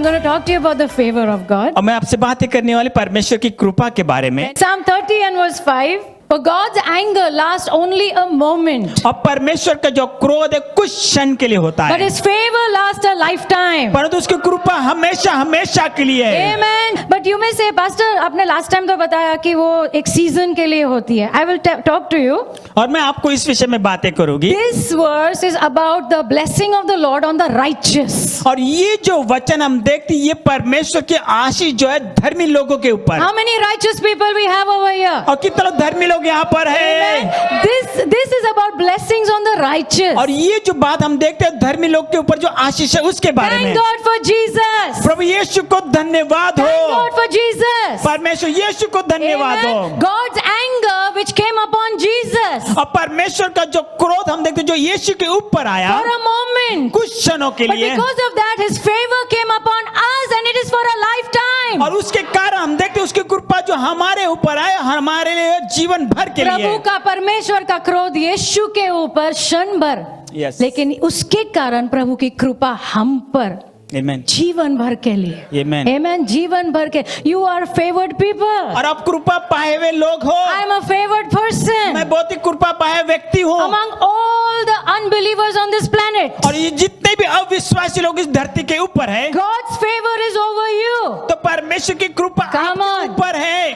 I'm going to talk to you about the favor of God. और मैं आपसे बातें करने वाली परमेश्वर की कृपा के बारे में। Psalm 30 and verse 5. For God's anger lasts only a moment, और परमेश्वर का जो क्रोध है कुछ क्षण के लिए होता but है, His favor lasts a lifetime. परंतु उसकी कृपा हमेशा हमेशा के लिए है। Amen. But you may say, Pastor, आपने last time तो बताया कि वो एक season के लिए होती है. I will talk to you. और मैं आपको इस विषय में बातें करूंगी। This verse is about the blessing of the Lord on the righteous. और ये जो वचन हम देखते हैं, ये परमेश्वर की आशीष जो है धर्मी लोगों के ऊपर। How many righteous people we have over here? और कितने लोग धर्मी लोग यहाँ पर है। Amen. This is about blessings on the righteous. और ये जो बात हम देखते हैं धर्मी लोग के ऊपर जो आशीष है उसके बारे Thank में। God for Jesus. प्रभु यीशु को धन्यवाद Thank हो। God for Jesus. परमेश्वर यीशु को धन्यवाद हो। Amen. God's anger which came upon Jesus और परमेश्वर का जो क्रोध हम देखते हैं जो यीशु के ऊपर आया for a moment. कुछ क्षणों के But लिए, because of that, His favor came upon us and it is for a lifetime. और उसके कारण हम देखते हैं उसकी कृपा जो हमारे ऊपर आया हमारे लिए जीवन भर के लिए। प्रभु का परमेश्वर का क्रोध यीशु के ऊपर क्षण भर, Yes. लेकिन उसके कारण प्रभु की कृपा हम पर Amen. जीवन भर के लिए। Amen. Amen. जीवन भर के। You are favored people. और आप कृपा पाए हुए लोग हो। I am a favored person मैं बहुत ही कृपा पाए व्यक्ति हूँ। among all the unbelievers on this planet. और ये जितने भी अविश्वासी लोग इस धरती के ऊपर है, God's favor is over you. तो परमेश्वर की कृपा Come आपके on. ऊपर है।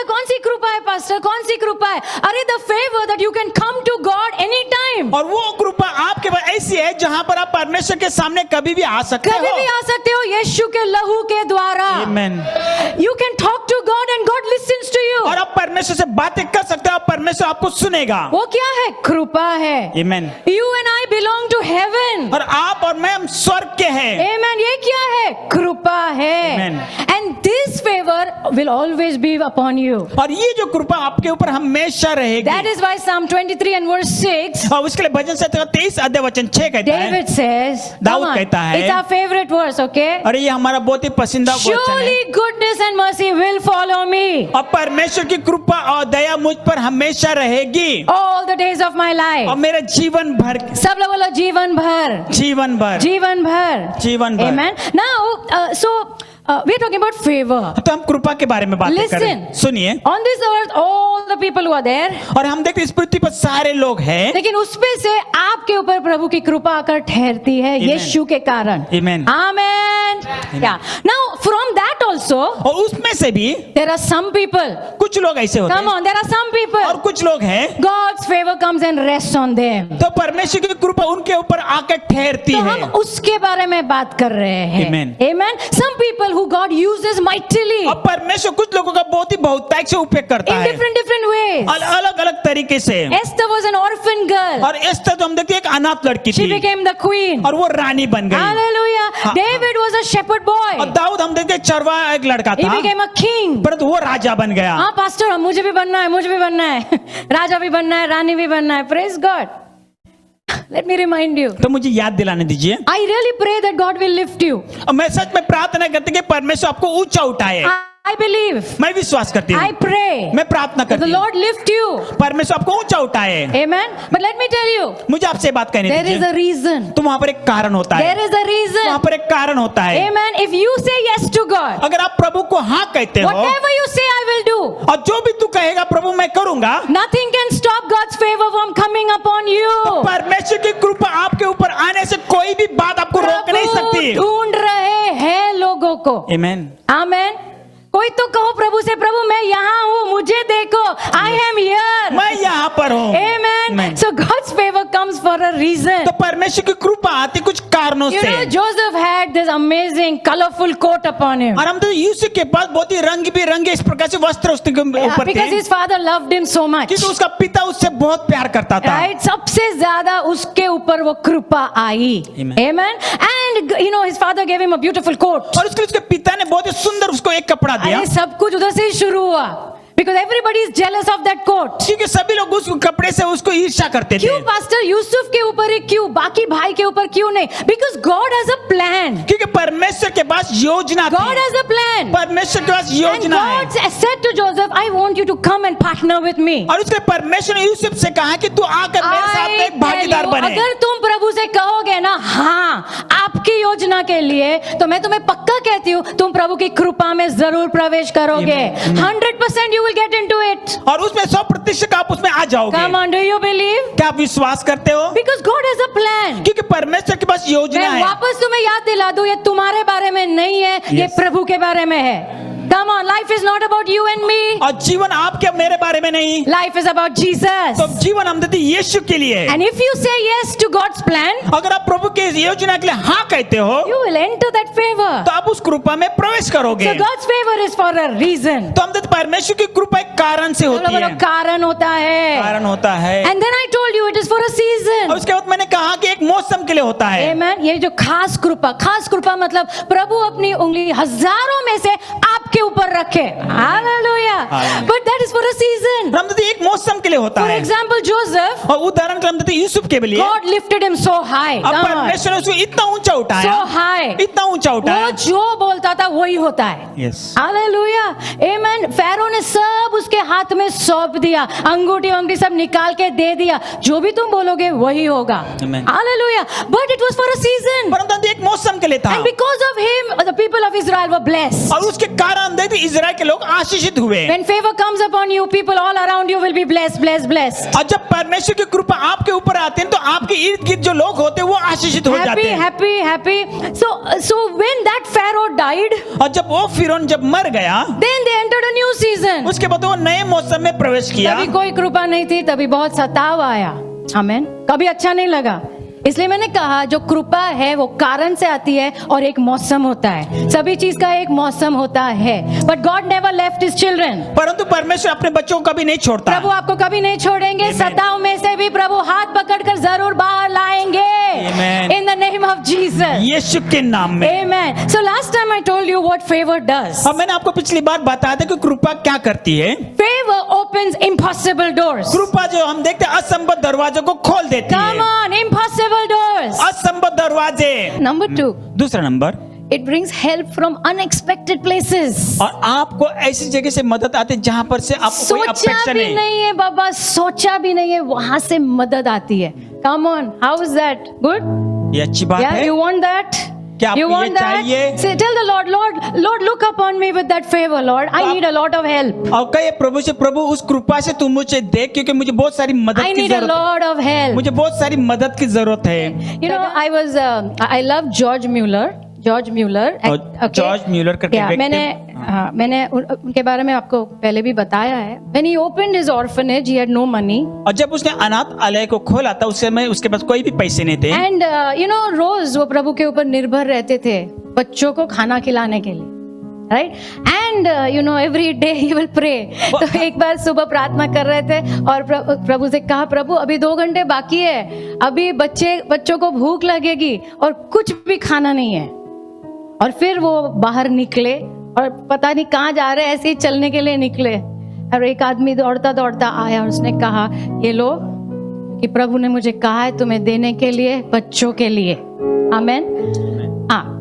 कौन सी कृपा है पास्टर? कौन सी कृपा है? अरे the favor that you can come to God anytime. और वो कृपा आपके पास ऐसी है जहाँ पर आप परमेश्वर के सामने कभी भी आ सकते कभी हो। भी आ सकते हो यीशु के लहू के द्वारा। Amen. You can talk to God and God listens to you. और आप परमेश्वर से बातें कर सकते हो और परमेश्वर आपको सुनेगा। वो क्या है? कृपा है। Amen. You and I belong to heaven. और आप और मैं हम स्वर्ग के हैं। Amen. ये क्या है? कृपा है। Amen. And this favor will always be upon you. और ये जो कृपा आपके ऊपर हमेशा रहेगी। That is why Psalm 23 and verse 6, और उसके लिए भजन 23 अध्याय वचन 6 कहता है। David says, Dawood come on, कहता है, it's our favorite verse, okay? और ये हमारा बहुत ही पसंदीदा वचन है। Surely goodness and mercy will follow me और परमेश्वर की कृपा और दया मुझ पर हमेशा रहेगी all the days of my और life. मेरे जीवन भर। सब लोग बोलो जीवन भर। जीवन भर। जीवन भर। जीवन भर। Amen. Now, we are talking about favor. तो हम कृपा के बारे में बात कर रहे हैं। Listen. सुनिए, On this earth, all the people who are there, और हम देखते हैं इस पृथ्वी पर सारे लोग हैं। लेकिन उसमें से आपके ऊपर प्रभु की कृपा आकर ठहरती है Amen. यीशु के कारण। Amen. Amen. Yeah. Now, from that also, और उसमें से भी there are some people. कुछ लोग ऐसे होते Come हैं on, there are some people. और कुछ लोग हैं God's favor comes and rests on them. तो परमेश्वर की कृपा उनके ऊपर आकर ठहरती तो है। हम उसके बारे में बात कर रहे हैं। Amen. Amen. Some people who God uses mightily और परमेश्वर कुछ लोगों का बहुत ही बहुतायत से उपयोग करता in है different ways. अलग अलग तरीके से। Esther was an orphan girl. और एस्तर तो हम देखते हैं एक अनाथ लड़की She थी became the queen. और वो रानी बन गई। Hallelujah. हाँ। David was a shepherd boy. और दाऊद हम देखते हैं चरवाहा एक लड़का He था became a king. परंतु वो राजा बन गया। हाँ पास्टर, मुझे भी बनना है, मुझे भी बनना है, राजा भी बनना है, रानी भी बनना है। Praise God. Let me remind you. तो मुझे याद दिलाने दीजिए, I really pray that God will lift you. और मैं सच में प्रार्थना करती हूं कि परमेश्वर आपको ऊंचा उठाए। I believe. मैं विश्वास करती I हूँ, pray मैं प्रार्थना that the करती हूँ Lord lift you. परमेश्वर आपको ऊंचा उठाए। Amen. But let me tell you, मुझे आपसे बात कहनी there is दीजिए, a reason. तो वहां पर एक कारण होता है। There is a वहां reason. पर एक कारण होता है। Amen. If you say yes to God, अगर आप प्रभु को हाँ कहते हो whatever you say, I will do. और जो भी तू कहेगा प्रभु मैं करूंगा, Nothing can stop God's favor from coming upon you. परमेश्वर की कृपा आपके ऊपर आने से कोई भी बात आपको रोक नहीं प्रभु सकती। ढूंढ रहे हैं लोगों को। आमेन। आमेन। कोई तो कहो प्रभु से, प्रभु मैं यहाँ हूँ, मुझे देखो, I am here. मैं यहाँ पर हूँ। Amen. Amen. So God's favor comes for a reason. तो परमेश्वर की कृपा आती कुछ कारणों You से। know, Joseph had this amazing, colorful coat upon him. और हम तो यूसुफ के पास बहुत ही रंग बिरंगे इस प्रकार से वस्त्र उसके ऊपर Because थे, his father loved him so much. क्योंकि उसका पिता उससे बहुत प्यार करता था। Right? सबसे ज्यादा उसके ऊपर वो कृपा आई। Amen. Amen. And you know, his father gave him a beautiful coat. और उसके पिता ने बहुत ही सुंदर उसको एक कपड़ा दिया। अरे सब कुछ उधर से ही शुरू हुआ। Because everybody is jealous of that coat. क्योंकि सभी लोग उस कपड़े से उसको ईर्ष्या करते थे। क्यों पास्टर यूसुफ के ऊपर ही क्यों, बाकी भाई के ऊपर क्यों नहीं? Because God has a plan. क्योंकि परमेश्वर के पास योजना God थी। has a plan. परमेश्वर के पास And योजना है। God said to Joseph, I want you to come and partner with me. और उसके परमेश्वर ने यूसुफ से कहा कि तू आकर मेरे साथ I एक tell भागीदार you, बने। अगर तुम प्रभु से कहोगे ना हाँ आपकी योजना के लिए, तो मैं तुम्हें पक्का कहती हूँ तुम प्रभु की कृपा में जरूर प्रवेश करोगे। 100% you will get into it. और उसमें 100% आप उसमें आ जाओगे। Come on, do you believe? क्या आप विश्वास करते हो? Because God has a plan. क्योंकि परमेश्वर के पास योजना मैं है। वापस तुम्हें याद दिला दूं, ये तुम्हारे बारे में नहीं है, ये Yes. प्रभु के बारे में है। Come on, life is not about you and me. और जीवन आपके मेरे बारे में नहीं, Life is about Jesus. तो जीवन हम देते यीशु के लिए है। And if you say yes to God's plan, अगर आप प्रभु के योजना के लिए हाँ कहते हो, you will enter that favor. तो आप उस कृपा में प्रवेश करोगे। So God's favor is for a reason. तो हम देते परमेश्वर की कृपा एक कारण से होती बोलो है। कारण होता है। कारण होता है। And then I told you it is for a season. और उसके बाद मैंने कहा कि एक मौसम के लिए होता है। Amen. ये जो खास कृपा मतलब प्रभु अपनी उंगली हजारों में से आपके ऊपर रखे। Hallelujah. Hallelujah. But that is for a season. हम देते एक मौसम के लिए होता For है। example, Joseph, और उदाहरण के लिए हम देते यूसुफ के लिए। God lifted him so high. अब Come on. परमेश्वर ने उसको इतना ऊंचा उठाया, So high. इतना ऊंचा वो उठाया। जो बोलता था वही होता है। Yes. हालेलुया, आमेन। फैरो ने सब उसके हाथ में सौंप दिया, अंगूठी वंगूठी सब निकाल के दे दिया, जो भी तुम बोलोगे वही होगा। Amen. Hallelujah. But it was for a season. परंतु एक मौसम के लिए था। And because of him, the people of Israel were blessed. और उसके कारण देखते इजराइल के लोग आशीषित हुए। When favor comes upon you, people all around you will be blessed, blessed, blessed. और जब परमेश्वर की कृपा आपके ऊपर आती है, तो आपके इर्द गिर्द जो लोग होते हैं वो आशीषित हो जाते Happy, हैं। happy, happy. So when that Pharaoh died, और जब वो फिरौन जब मर गया, then they entered a new season. उसके बाद वो नए मौसम में प्रवेश किया। तभी कोई कृपा नहीं थी, तभी बहुत सताव आया। आमेन। कभी अच्छा नहीं लगा। इसलिए मैंने कहा जो कृपा है वो कारण से आती है और एक मौसम होता है। सभी चीज का एक मौसम होता है। But God never left his children. परंतु परमेश्वर अपने बच्चों को कभी नहीं छोड़ता। प्रभु आपको कभी नहीं छोड़ेंगे। Amen. सताव में से भी प्रभु हाथ पकड़कर जरूर बाहर लाएंगे। Amen. In the name of Jesus. यीशु के नाम में। Amen. So last time I told you what favor does. अब मैंने आपको पिछली बार बताया था कि कृपा क्या करती है। Favor opens impossible doors. कृपा जो हम देखते हैं असंभव दरवाजों को खोल देती Come है। on, impossible doors. असंभव दरवाजे। Number 2. दूसरा number, It brings help from unexpected places. और आपको ऐसी जगह से मदद आती है जहां पर से आपको कोई सोचा अपेक्षा भी नहीं। नहीं है बाबा, सोचा भी नहीं है, वहां से मदद आती है। Come on, how is that? Good? ये अच्छी बात Yeah, है। you want that? क्या आपको You ये want that? चाहिए? Say, tell the Lord, Lord, look upon me with that favor, Lord. I आप- need a lot of help. और कहे प्रभु से, प्रभु उस कृपा से तुम मुझे देख, क्योंकि मुझे बहुत सारी मदद I की need a जरूरत है। lot of help. मुझे बहुत सारी मदद की जरूरत है। You know, I love George Mueller. George Mueller. और Okay. जॉर्ज म्यूलर करके Yeah, व्यक्ति- मैंने उनके बारे में आपको पहले भी बताया है। When he opened his orphanage, he had no money. और जब उसने अनाथालय को खोला था उस समय उसके पास कोई भी पैसे नहीं थे। And रोज वो प्रभु के ऊपर निर्भर रहते थे बच्चों को खाना खिलाने के लिए, right? And every day he will pray. तो एक बार सुबह प्रार्थना कर रहे थे और प्रभु से कहा, प्रभु अभी 2 घंटे बाकी है, अभी बच्चों को भूख लगेगी और कुछ भी खाना नहीं है। और फिर वो बाहर निकले और पता नहीं कहाँ जा रहे, ऐसे ही चलने के लिए निकले, और एक आदमी दौड़ता दौड़ता आया और उसने कहा, ये लो, कि प्रभु ने मुझे कहा है तुम्हें देने के लिए बच्चों के लिए। आमेन।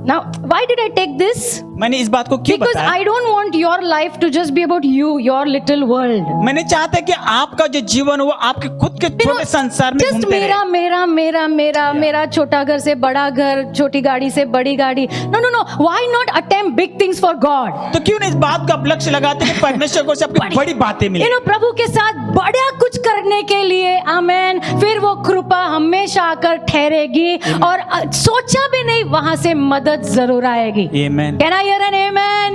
Now, why did I take this? मैंने इस बात को क्यों Because बताया? I don't want your life to just be about you, your little world. मैंने चाहता कि आपका जो जीवन वो आपके खुद के छोटे संसार में just घूमते रहे। मेरा छोटा घर से बड़ा घर, छोटी गाड़ी से बड़ी गाड़ी। No. Why not attempt big things for God? तो क्यों नहीं इस बात का आप लक्ष्य लगाते कि परमेश्वर को से आपकी बड़ी बातें मिले। प्रभु के साथ बड़ा कुछ करने के लिए। आमेन। फिर वो कृपा हमेशा आकर ठहरेगी और सोचा भी नहीं वहां से मदद जरूर आएगी। Amen. Can I hear an amen?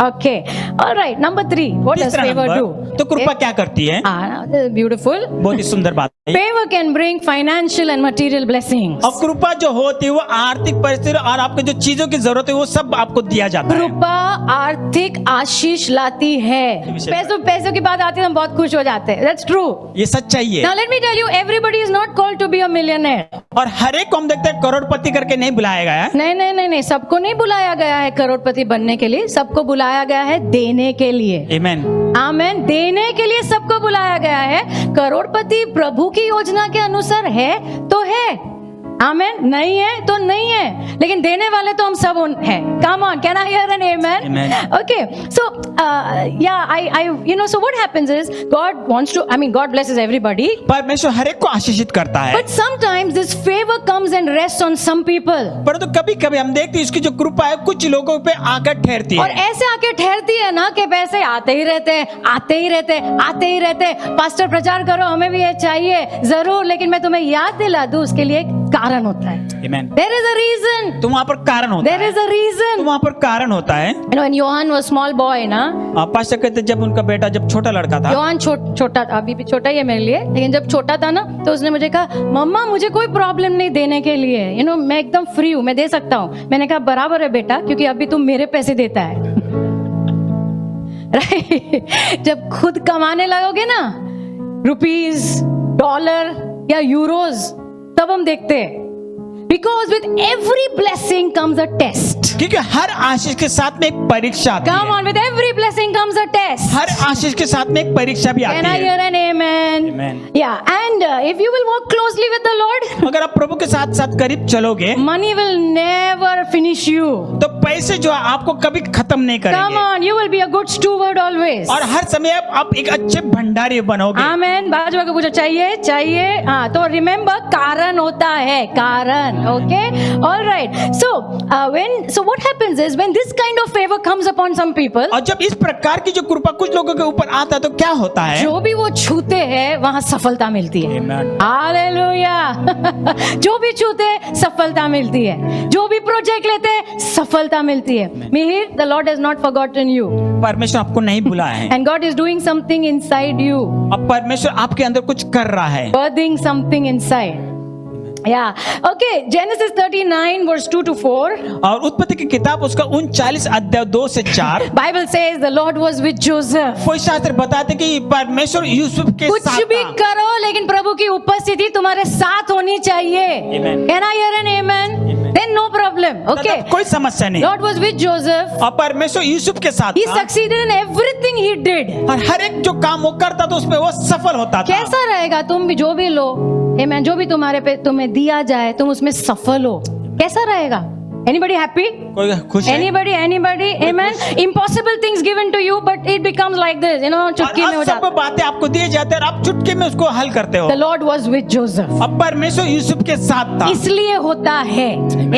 Okay. All right. Number 3. What does तीसरा favor do? नंबर, तो कृपा क्या करती है? Beautiful. बहुत ही सुंदर बात है। Favor can bring financial and material blessings. और कृपा जो होती है वो आर्थिक परिस्थिति और आपको जो चीजों की जरूरत है वो सब आपको दिया जाता है। कृपा आर्थिक आशीष लाती है। पैसों की बात आती है तो हम बहुत खुश हो जाते हैं। That's true. ये सच्चाई है। Now let me tell you, everybody is not called to be a millionaire. और हर एक को हम देखते हैं करोड़पति करके नहीं बुलाया गया है। नहीं, सबको नहीं बुलाया गया है करोड़पति बनने के लिए, सबको बुलाया गया है देने के लिए। Amen. आमेन। देने के लिए सबको बुलाया गया है। करोड़पति प्रभु की योजना के अनुसार है तो है, आमेन, नहीं है तो नहीं है, लेकिन देने वाले तो हम सब हैं। Come on, can I hear an amen? Amen. Okay, so so what happens is God blesses everybody, परमेश्वर हर एक को आशीषित करता है, but sometimes this favor comes and rests on some people. परंतु कभी कभी हम देखते हैं इसकी जो कृपा है कुछ लोगों पे आकर ठहरती और है। ऐसे आके ठहरती है ना कि पैसे आते ही रहते। पास्टर प्रचार करो, हमें भी ये चाहिए जरूर, लेकिन मैं तुम्हें याद दिला दूं, उसके लिए एक कारण होता है। Amen. There is a reason. तो वहाँ पर कारण होता There है, is a reason. तो वहाँ पर कारण होता है। When Johan was small boy ना, पास्टर कहते जब उनका बेटा जब छोटा लड़का था, योहान छोटा था, अभी भी छोटा ही है मेरे लिए, लेकिन जब छोटा था ना तो उसने मुझे कहा, मम्मा मुझे कोई प्रॉब्लम नहीं देने के लिए, मैं एकदम फ्री हूँ, मैं दे सकता हूँ। मैंने कहा बराबर है बेटा, क्योंकि अभी तुम मेरे पैसे देता है। राइट? जब खुद कमाने लगोगे ना, रुपीज, डॉलर या यूरोज, तब हम देखते हैं। Because with every blessing comes a test. क्योंकि हर आशीष के साथ में एक परीक्षा आती Come है। on, with every blessing comes a test. हर आशीष के साथ में एक परीक्षा भी Can आती I है। hear an amen? Amen. Yeah, and if you will walk closely with the Lord, अगर आप प्रभु के साथ साथ करीब चलोगे, money will never finish you. तो पैसे जो है आपको कभी खत्म नहीं Come करेंगे, on, you will be a good steward always. और हर समय आप एक अच्छे भंडारी बनोगे। Amen. बाजू को पूछो, चाहिए। हाँ, तो रिमेम्बर, कारण होता है, कारण। Okay, all right. So what happens is when this kind of favor comes upon some people, और जब इस प्रकार की जो कृपा कुछ लोगों के ऊपर आता है तो क्या होता है? जो भी वो छूते हैं वहां सफलता मिलती है। Amen. हालेलुया। जो भी छूते हैं सफलता मिलती है, जो भी प्रोजेक्ट लेते हैं सफलता मिलती है। Mihir, the Lord has not forgotten you, परमेश्वर आपको नहीं भुला है, and God is doing something inside you, अब परमेश्वर आपके अंदर कुछ कर रहा है। birthing something inside. Yeah. Okay, Genesis 39 verse 2 to 4. और उत्पत्ति की किताब उसका 39 अध्याय 2 से 4, Bible says the Lord was with Joseph. कोई शास्त्र बताते कि परमेश्वर यूसुफ के कुछ साथ भी था। करो, लेकिन प्रभु की उपस्थिति तुम्हारे साथ होनी चाहिए। Amen. Can I hear an amen? Amen. Then no problem. Okay. तब कोई समस्या नहीं, Lord was with Joseph. और परमेश्वर यूसुफ के साथ He था, succeeded in everything he did. और हर एक जो काम वो करता था उसमें वो सफल होता था। कैसा रहेगा तुम भी जो भी लो, Amen, जो भी तुम्हें दिया जाए तुम उसमें सफल हो, कैसा रहेगा? Anybody happy? कोई खुश है? Anybody? Amen. Impossible things given to you, but it becomes like this, चुटकी में हो और सब जाता। बातें आपको दिए जाते हैं और आप चुटकी में उसको हल करते हो। The Lord was with Joseph. अब परमेश्वर यूसुफ के साथ था, इसलिए होता है।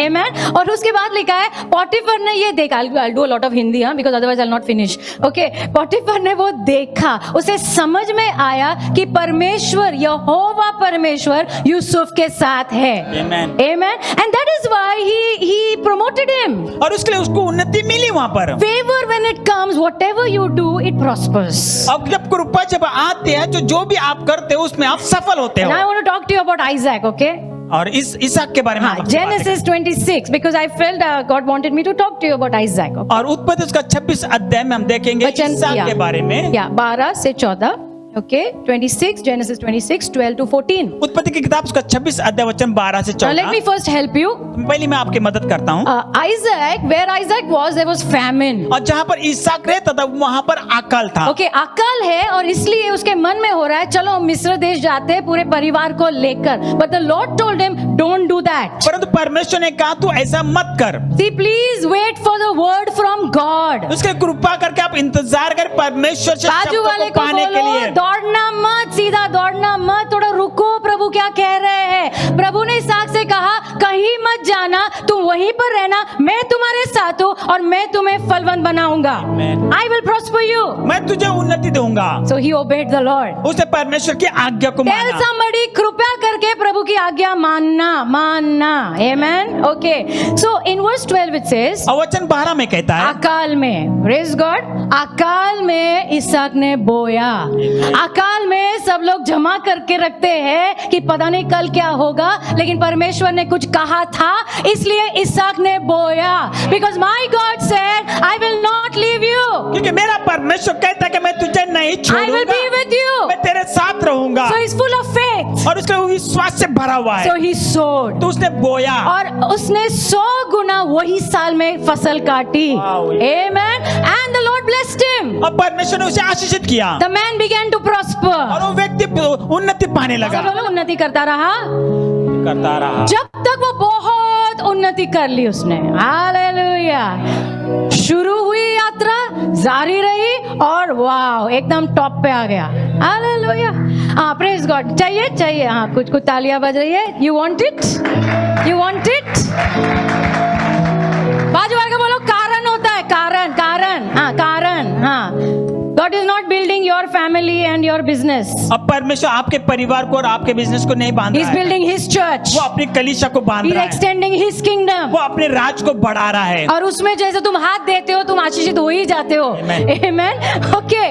Amen. और उसके बाद लिखा है, पॉटिफर ने ये देखा, I'll do a lot of Hindi, because otherwise I'll not finish. Okay, पॉटिफर ने वो देखा, उसे समझ में आया कि परमेश्वर, यहोवा परमेश्वर यूसुफ के साथ है। Amen. And that is why he promoted him. और उसके लिए उसको उन्नति मिली वहाँ पर। Favor when it comes, whatever you do, it prospers. अब जब कृपा जब आती है तो जो भी आप करते हो उसमें आप सफल होते And I हो। want to talk to you about Isaac, okay? और इस इसहाक के बारे में हाँ, आपसे बात Genesis 26, because I felt God wanted me to talk to you about Isaac. करें। और उत्पत्ति उसका 26 अध्याय में हम देखेंगे वचन, इसहाक या, के बारे में। 12 से 14, okay, 26, Genesis 26, 12 to 14. उत्पत्ति की किताब उसका 26 अध्याय वचन 12 से Now let 14। me first help you. पहले मैं आपकी मदद करता हूँ। Isaac, where Isaac was, there was famine. और जहाँ पर इसहाक रहता था वहाँ पर अकाल था। Okay, अकाल है और इसलिए उसके मन में हो रहा है, चलो हम मिस्र देश जाते हैं पूरे परिवार को लेकर। But the Lord told him, don't do that. परंतु परमेश्वर ने कहा तू ऐसा मत कर। See, please wait for the word from God. उसके कृपा करके आप इंतजार कर परमेश्वर से बाजू शब्दों वाले को को पाने के बोलो, लिए। दौड़ना मत, सीधा दौड़ना मत, थोड़ा रुको, प्रभु क्या कह रहे हैं। प्रभु ने इसहाक से कहा, कहीं मत जाना, तुम वहीं पर रहना, मैं तुम्हारे साथ हूँ और मैं तुम्हें फलवंत बनाऊंगा। Amen. I will prosper you. मैं तुझे उन्नति दूंगा। So he obeyed the Lord. उसने परमेश्वर की आज्ञा को Tell माना। somebody, कृपया करके प्रभु की आज्ञा मानना। Amen. Okay. So in verse 12 it says, और वचन 12 में कहता है, अकाल में, praise God, अकाल में इसहाक ने बोया। अकाल में सब लोग जमा करके रखते हैं कि पता नहीं कल क्या होगा, लेकिन परमेश्वर ने कुछ कहा था, इसलिए इसहाक ने बोया। Because my God said, I will not leave you. क्योंकि मेरा परमेश्वर कहता है कि मैं तुझे नहीं I will छोड़ूंगा, be with you. मैं तेरे साथ रहूंगा। So he's full of faith. और उसका वो विश्वास से भरा हुआ So है, he sowed. तो उसने बोया और उसने 100 गुना वही साल में फसल काटी. Wow. Amen. And the Lord blessed him. और परमेश्वर ने उसे आशीषित किया The man began to prosper. और वो व्यक्ति उन्नति पाने लगा, सब लोग उन्नति करता रहा करता रहा जब तक वो बहुत उन्नति कर ली उसने. हालेलुया. शुरू हुई यात्रा, जारी रही और वाओ एकदम टॉप पे आ गया. हालेलुया. हाँ, प्रेज गॉड. चाहिए. हाँ, कुछ तालियां बज रही है. You want it. बाजू वाले को बोलो कारण होता है. कारण. हाँ. God is not building your family and your business. अब परमेश्वर आपके परिवार को और आपके बिजनेस को नहीं बांध He's रहा है, building His church. वो अपनी कलीसिया को बांध He's रहा है, extending His kingdom. वो अपने राज को बढ़ा रहा है. और उसमें जैसे तुम हाथ देते हो तुम आशीषित हो ही जाते हो. Amen. Okay.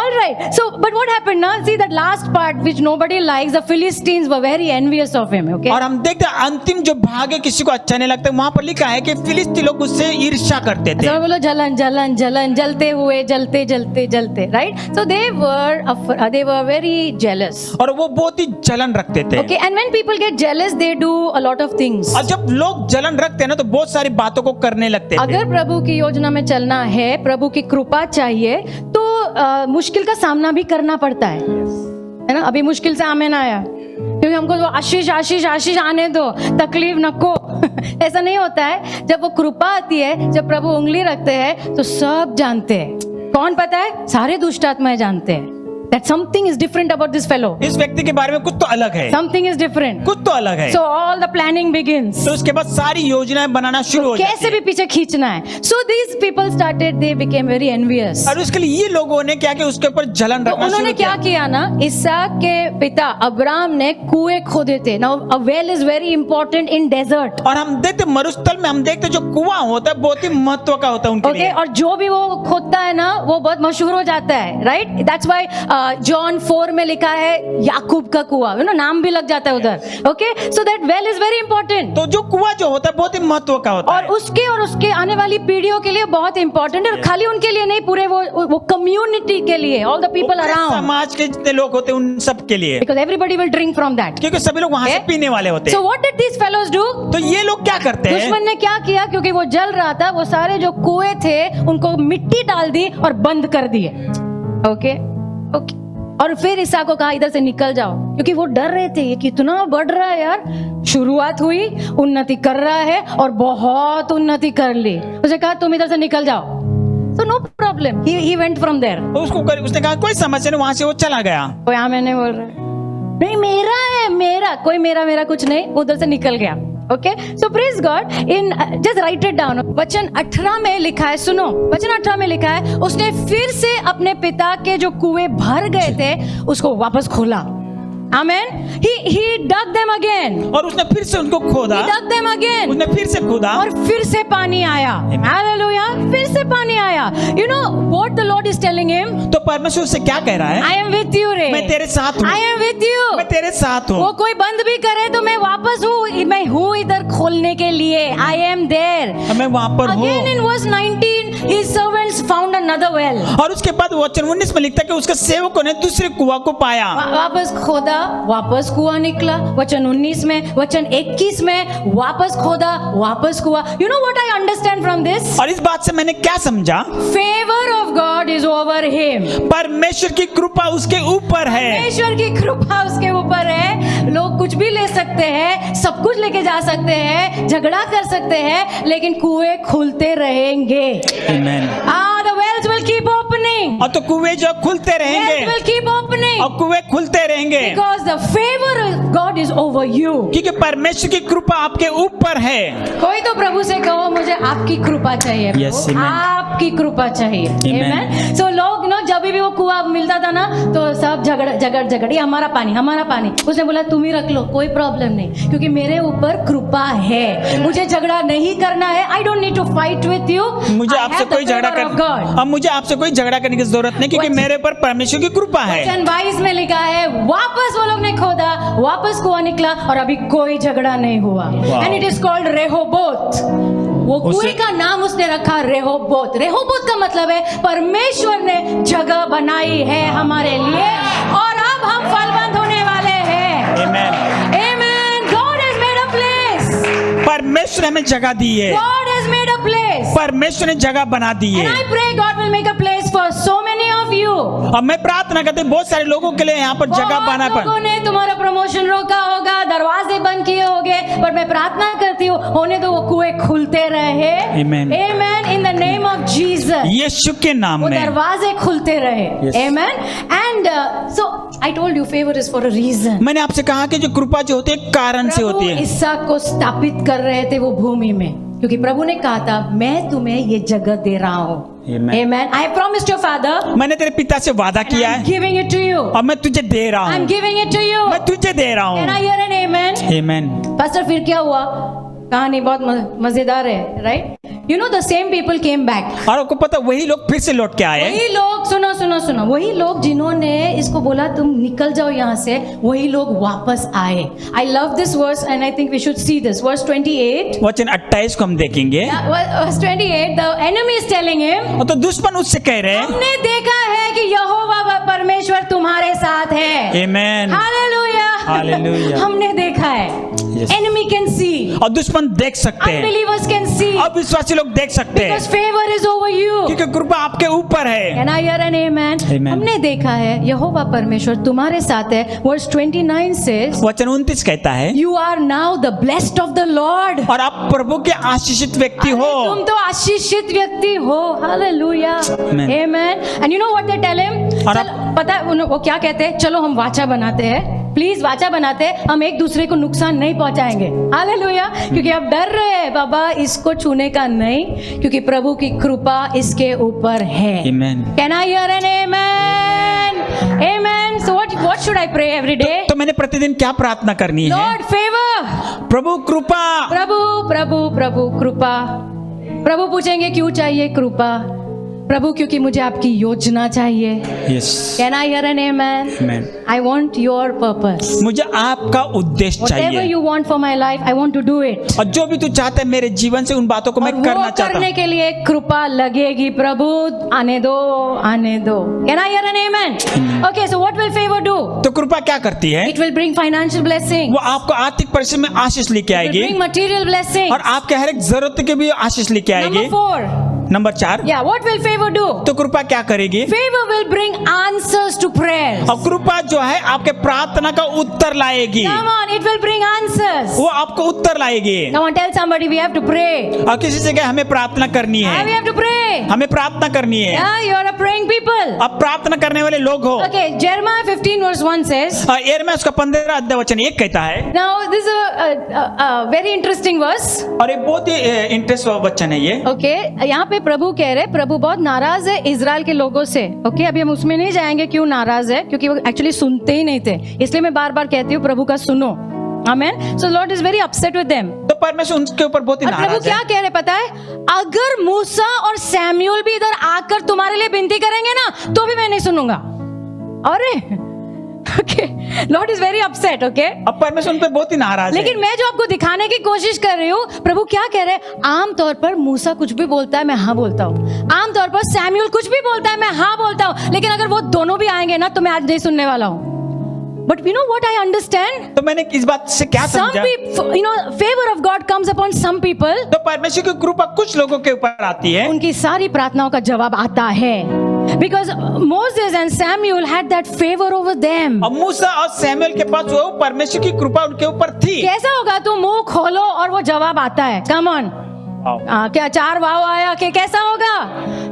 All right. So, but what happened now? See that last part which nobody likes. The Philistines were very envious of him. Okay. और हम देखते हैं अंतिम जो भाग है किसी को अच्छा नहीं लगता, वहां पर लिखा है कि फिलिस्ती लोग उससे ईर्ष्या करते थे. सब बोलो जलन जलते हुए जलते. Right. So they were very jealous. और वो बहुत ही जलन रखते थे. Okay. And when people get jealous, they do a lot of things. और जब लोग जलन रखते हैं ना तो बहुत सारी बातों को करने लगते थे. अगर प्रभु की योजना में चलना है, प्रभु की कृपा चाहिए, तो मुश्किल का सामना भी करना पड़ता है ना. अभी मुश्किल से आमेन आया क्योंकि हमको तो आशीष आने दो, तकलीफ नको. ऐसा नहीं होता है. जब वो कृपा आती है, जब प्रभु उंगली रखते हैं तो सब जानते हैं. कौन पता है? सारे दुष्ट आत्माएं जानते हैं that something is different about this fellow. इस व्यक्ति के बारे में कुछ तो अलग है, Something is different. कुछ तो अलग है. So all the planning begins. तो उसके बाद सारी योजनाएं बनाना शुरू हो जाती कैसे है. भी पीछे खींचना है. So these people started, they became very envious. और उसके लिए ये लोगों ने क्या कि उसके ऊपर जलन तो रखना उन्होंने शुरू क्या किया ना, इसहाक के पिता अब्राम ने कुएं खोदे थे. Now a well is very important in desert. और हम देखते मरुस्थल में, हम देखते जो कुआं होता है बहुत ही महत्व का होता है उनके Okay, लिए. और जो भी वो खोदता है ना वो बहुत मशहूर हो जाता है. Right? That's why John 4 में लिखा है याकूब का कुआं. You know, नाम भी लग जाता है उधर. Okay, so that well is very important. तो जो कुआं जो होता है बहुत ही महत्व का होता और है. उसके आने वाली पीढ़ियों के लिए बहुत इंपॉर्टेंट है. और खाली उनके लिए नहीं, पूरे वो कम्युनिटी के लिए, ऑल द पीपल पूरे अराउंड. समाज के जितने लोग होते हैं उन सब के लिए, Because everybody will drink from that. क्योंकि सभी लोग वहां से Okay. पीने वाले होते So हैं. what did these fellows do? तो ये लोग क्या करते हैं? दुश्मन ने क्या किया? क्योंकि वो जल रहा था, वो सारे जो कुएं थे उनको मिट्टी डाल दी और बंद कर दिए. ओके. और फिर इसहाक को कहा इधर से निकल जाओ, क्योंकि वो डर रहे थे ये कितना बढ़ रहा है यार. शुरुआत हुई, उन्नति कर रहा है और बहुत उन्नति कर ली. उसे कहा तुम इधर से निकल जाओ. So no problem. He went from there. उसने कहा कोई समस्या नहीं, वहां से वो चला गया. कोई मैंने बोल रहा है नहीं मेरा है, मेरा कोई मेरा कुछ नहीं, उधर से निकल गया. Okay. So praise God. In just right it down. वचन 18 में लिखा है, सुनो. वचन 18 में लिखा है उसने फिर से अपने पिता के जो कुएं भर गए थे उसको वापस खोला. Amen. He dug them again. और उसने फिर से उनको खोदा. He dug them again. उसने फिर से खोदा और फिर से पानी आया. Hallelujah. फिर से पानी आया. You know what the Lord is telling him? तो परमेश्वर से क्या कह रहा है? I am with you, रे. मैं तेरे साथ हूँ. I am with you. मैं तेरे साथ हूँ. वो कोई बंद भी करे तो मैं वापस हूँ. मैं हूँ इधर खोलने के लिए. I am there. मैं वहां पर हूँ. Again in verse 19, his servants found another well. और उसके बाद वचन 19 में लिखता है कि उसके सेवकों ने दूसरे कुआं को पाया. वापस खोदा, वापस कुआं निकला. वचन 19 में, वचन 21 में वापस खोदा, वापस कुआं. You know what I understand from this? और इस बात से मैंने क्या समझा? Favor of God is over him. परमेश्वर की कृपा उसके ऊपर है. परमेश्वर की कृपा उसके ऊपर है. लोग कुछ भी ले सकते हैं, सब कुछ लेके जा सकते हैं, झगड़ा कर सकते हैं, लेकिन कुएं खुलते रहेंगे. Amen. The wells will keep opening. और तो कुएं जो खुलते Wells रहेंगे will keep opening. और कुएं खुलते रहेंगे Because the favor of God is over you. क्योंकि परमेश्वर की कृपा आपके ऊपर है. कोई तो प्रभु से कहो मुझे आपकी कृपा चाहिए. Yes, प्रभु, amen. आपकी कृपा चाहिए. Amen. So लोग ना जब भी वो कुआं मिलता था ना तो सब झगड़ ये हमारा पानी. उसने बोला तुम ही रख लो, कोई प्रॉब्लम नहीं, क्योंकि मेरे ऊपर कृपा है. मुझे झगड़ा नहीं करना है. I don't need to fight with you. मुझे I आपसे have the कोई झगड़ा favor of God. अब मुझे आपसे कोई झगड़ा करने की जरूरत नहीं, क्योंकि मेरे पर परमेश्वर की कृपा है. वचन 22 में लिखा है वापस वो लोग ने खोदा, वापस कुआं निकला और अभी कोई झगड़ा नहीं हुआ. And it is called Rehoboth. वो कुएं का नाम उसने रखा रेहोबोत. रेहोबोत का मतलब है परमेश्वर ने जगह बनाई है हमारे लिए और अब हम फलवंत होने वाले हैं. हमें जगह दी है, God has made a place. परमेश्वर ने जगह बना दी And है। I pray God will make a place for so many of you. और मैं प्रार्थना करते बहुत सारे लोगों के लिए यहाँ पर जगह बना बहुत लोगों ने तुम्हारा प्रमोशन रोका होगा, दरवाजे बंद किए होंगे, पर मैं प्रार्थना करती हूँ होने तो वो कुएं खुलते रहे। Amen. Amen. In the name of Jesus. यीशु के नाम वो में। दरवाजे खुलते रहे। Yes. Amen. And so I told you favor is for a reason. मैंने आपसे कहा कि जो कृपा जो होती है कारण से प्रभु होती है। इसहाक को स्थापित कर रहे थे वो भूमि में, क्योंकि प्रभु ने कहा था मैं तुम्हें ये जगह दे रहा हूँ। Amen. Amen. I have promised your father. मैंने तेरे पिता से वादा किया I'm है giving it to you. और मैं तुझे दे रहा I'm हूँ, giving it to you. मैं तुझे दे रहा Can I हूँ। hear an amen? आमीन। पास्टर फिर क्या हुआ? कहानी बहुत मजेदार है, right? You know the same people came back. और आपको पता वही लोग फिर से लौट के आए। वही लोग सुनो वही लोग जिन्होंने इसको बोला तुम निकल जाओ यहाँ से, वही लोग वापस आए। I love this verse and I think we should see this. Verse 28. वचन 28 को हम देखेंगे। Verse 28. The enemy is telling him. और तो दुश्मन उससे कह रहे हैं, हमने देखा है कि यहोवा परमेश्वर तुम्हारे साथ है। आमीन। हालेलुया। Hallelujah. हमने देखा है। Yes. Enemy can see. और दुश्मन देख सकते हैं, Unbelievers can see. अविश्वासी लोग देख सकते हैं, Because favor is over you. क्योंकि कृपा आपके ऊपर है। Can I hear an amen? Amen. हमने देखा है यहोवा परमेश्वर तुम्हारे साथ है। Verse 29 says, वचन 29 कहता है, You are now the blessed of the Lord. और आप प्रभु के आशीषित व्यक्ति हो। तुम तो आशीषित व्यक्ति हो। Hallelujah. Amen. Amen. And you know what they tell him? और पता है वो क्या कहते हैं? चलो हम वाचा बनाते हैं। प्लीज वाचा बनाते हैं, हम एक दूसरे को नुकसान नहीं पहुंचाएंगे। हालेलुया। क्योंकि अब डर रहे हैं बाबा इसको छूने का नहीं, क्योंकि प्रभु की कृपा इसके ऊपर है। Amen. Can I hear an amen? Amen. So what should I pray every day? तो मैंने प्रतिदिन क्या प्रार्थना करनी है? Lord favor. प्रभु कृपा। प्रभु कृपा। प्रभु पूछेंगे क्यों चाहिए कृपा? प्रभु क्योंकि मुझे आपकी योजना चाहिए। Yes. Can I hear an amen? Amen. I want your purpose. मुझे आपका उद्देश्य Whatever चाहिए, you want for my life, I want to do it. और जो भी तू चाहता है मेरे जीवन से उन बातों को मैं और वो करना चाहता करने हूँ। के लिए कृपा लगेगी। प्रभु आने दो। Can I hear an amen? Okay, so what will favor do? तो कृपा क्या करती है? It will bring financial blessing. वो आपको आर्थिक परिश्रम में आशीष लेके It will आएगी, bring material blessing. और आपके हर एक जरूरत के भी आशीष लेके आएगी। Number 4. Number 4, Yeah, what will favor do? तो कृपा क्या करेगी? Favor will bring answers to prayers. और कृपा जो है आपके प्रार्थना का उत्तर लाएगी, Come on, it will bring answers. वो आपको उत्तर लाएगी। Come on, tell somebody we have to pray. और किसी से कहे हमें प्रार्थना करनी We है, have to pray. हमें प्रार्थना करनी है। Yeah, you are a praying people. अब प्रार्थना करने वाले लोग हो। Okay, Jeremiah 15 verse 1 says. एर्मिया उसका 15 अध्याय वचन 1 कहता है, Now this is a very interesting verse. और ये बहुत ही इंटरेस्ट वचन है ये। Okay, यहाँ पे प्रभु कह रहे, प्रभु बहुत नाराज है इजराइल के लोगों से। Okay, अभी हम उसमें नहीं जाएंगे क्यों नाराज है, क्योंकि वो एक्चुअली सुनते ही नहीं थे। इसलिए मैं बार बार कहती हूँ प्रभु का सुनो। Amen. So Lord is very upset with them. तो परमेश्वर उनके ऊपर बहुत ही और प्रभु नाराज क्या है। कह रहे पता है? अगर मूसा और सैमुअल भी इधर आकर तुम्हारे लिए विनती करेंगे ना, तो भी मैं नहीं सुनूंगा। अरे okay, Lord is very upset. Okay, अब परमेश्वर उन पे बहुत ही नाराज है। लेकिन मैं जो आपको दिखाने की कोशिश कर रही हूँ, प्रभु क्या कह रहे हैं? आमतौर पर मूसा कुछ भी बोलता है मैं हाँ बोलता हूँ, आमतौर पर सैमुअल कुछ भी बोलता है मैं हाँ बोलता हूँ, लेकिन अगर वो दोनों भी आएंगे ना तो मैं आज नहीं सुनने वाला हूँ। But you know what I understand? तो मैंने इस बात से क्या Some समझा? people, you know, favor of God comes upon some people. तो परमेश्वर की कृपा कुछ लोगों के ऊपर आती है, उनकी सारी प्रार्थनाओं का जवाब आता है। Because Moses and Samuel had that favor over them. और मूसा और सैमुअल के पास वो परमेश्वर की कृपा उनके ऊपर थी। कैसा होगा? तुम मुंह खोलो और वो जवाब आता है। Come on. क्या 4 वाव आया कि कैसा होगा?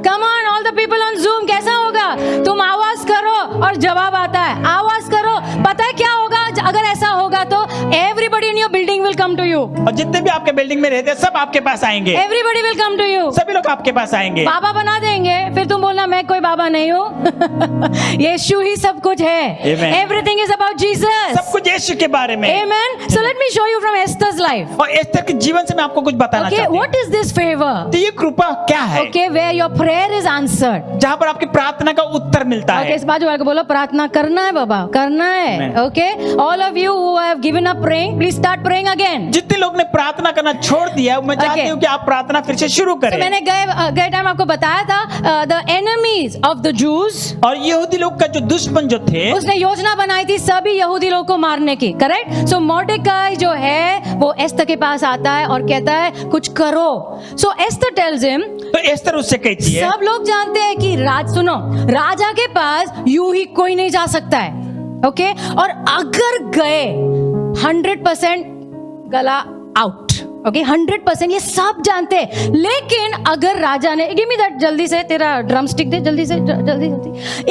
Come on, all the people on Zoom, कैसा होगा? तुम आवाज करो और जवाब आता है। आवाज करो, पता है क्या होगा? अगर ऐसा होगा तो everybody in your building will come to you. और जितने भी आपके बिल्डिंग में रहते हैं सब आपके पास आएंगे, Everybody will come to you. सभी लोग आपके पास आएंगे। बाबा बना देंगे, फिर तुम बोलना मैं कोई बाबा नहीं हूँ। यीशु ही सब कुछ है। Amen. Everything is about Jesus. सब कुछ यीशु के बारे में। Amen. So let me show you from Esther's life. और एस्तर के जीवन से मैं आपको कुछ बताना Okay, चाहती हूँ। what is this favor? तो ये कृपा क्या है? Okay, where your prayer is answered. जहाँ पर आपकी प्रार्थना का उत्तर मिलता Okay, है। इस बाजू वाले को बोलो प्रार्थना करना है बाबा, करना है। Amen. Okay, all of you who have given up praying, please start praying again. जितने लोग ने प्रार्थना करना छोड़ दिया, मैं चाहती हूँ कि आप प्रार्थना फिर से शुरू तो करें। मैंने गए टाइम आपको बताया था the enemies of the Jews. और यहूदी लोग का जो दुश्मन जो थे, उसने योजना बनाई थी सभी यहूदी लोग को मारने लाने की, करेक्ट? सो मोर्देकाई जो है वो एस्तर के पास आता है और कहता है कुछ करो. सो एस्तर टेल्स हिम, तो एस्तर उससे कहती है, सब लोग जानते हैं कि सुनो, राजा के पास यूं ही कोई नहीं जा सकता है, ओके? और अगर गए 100% गला आउट, ओके? 100% ये सब जानते हैं. लेकिन अगर राजा ने, गिव मी दैट, जल्दी से तेरा ड्रम स्टिक दे, जल्दी से, जल्दी.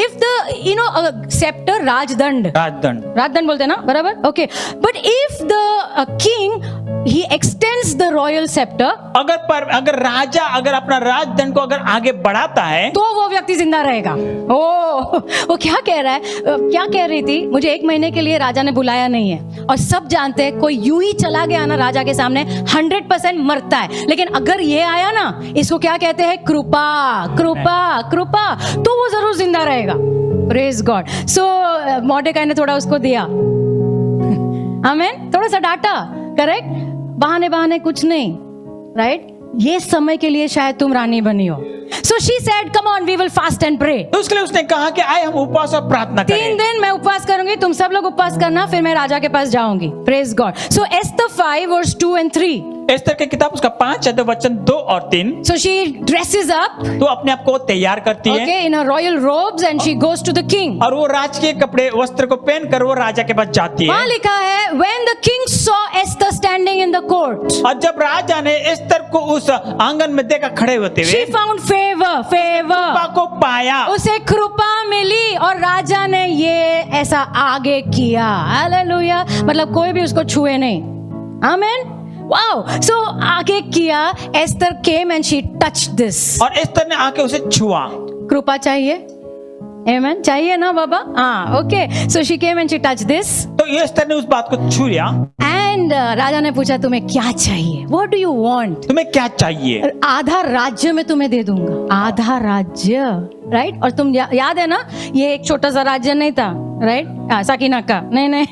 इफ द सेप्टर, राजदंड बोलते हैं ना, बराबर? Okay. But if the king he extends the royal scepter, अगर राजा अगर अपना राजदंड को अगर आगे बढ़ाता है तो वो व्यक्ति जिंदा रहेगा. वो क्या कह रहा है, क्या कह रही थी? मुझे 1 महीने के लिए राजा ने बुलाया नहीं है, और सब जानते हैं कोई यूं ही चला गया ना राजा के सामने 100% मरता है. लेकिन अगर ये आया ना, इसको क्या कहते हैं? कृपा, कृपा, कृपा, तो वो जरूर जिंदा रहेगा. Praise God. सो मोर्देकाई ने थोड़ा उसको दिया, आमीन, थोड़ा सा डाटा, करेक्ट? बहाने कुछ नहीं, राइट? ये समय के लिए शायद तुम रानी बनी हो. So she said, come on, we will fast and pray. तो उसके लिए उसने कहा कि आए हम उपवास और प्रार्थना करें. 3 दिन मैं उपवास करूंगी, तुम सब लोग उपवास करना, फिर मैं राजा के पास जाऊंगी. Praise God. So Esther 5 verse 2 and 3. Esther की किताब उसका 5 अध्याय वचन 2 और 3. So she dresses up, तो अपने आप को तैयार करती है, okay, in her royal robes, and she goes to the king. और वो राजकीय कपड़े वस्त्र को पहनकर वो राजा के पास जाती है. वहां लिखा है, when the king saw Esther standing in the court, और जब राजा ने एस्तर को उस आंगन में देखा खड़े होते she हुए, found favor. कृपा को पाया, उसे कृपा मिली, और राजा ने ये ऐसा आगे किया. हालेलुया. मतलब कोई भी उसको छुए नहीं. आमीन. वाओ. सो आगे किया. Esther came and she touched this. और एस्तर ने आके उसे छुआ. कृपा चाहिए, आमीन, चाहिए ना बाबा? हाँ, okay. So she came and she touched this. तो ये एस्तर ने उस बात को छू लिया. एंड राजा ने पूछा, तुम्हें क्या चाहिए? What do you want? तुम्हें क्या चाहिए? आधा राज्य में तुम्हें दे दूंगा. आधा राज्य, राइट? और तुम याद है ना, ये एक छोटा सा राज्य नहीं था, राइट? साकिनाका नहीं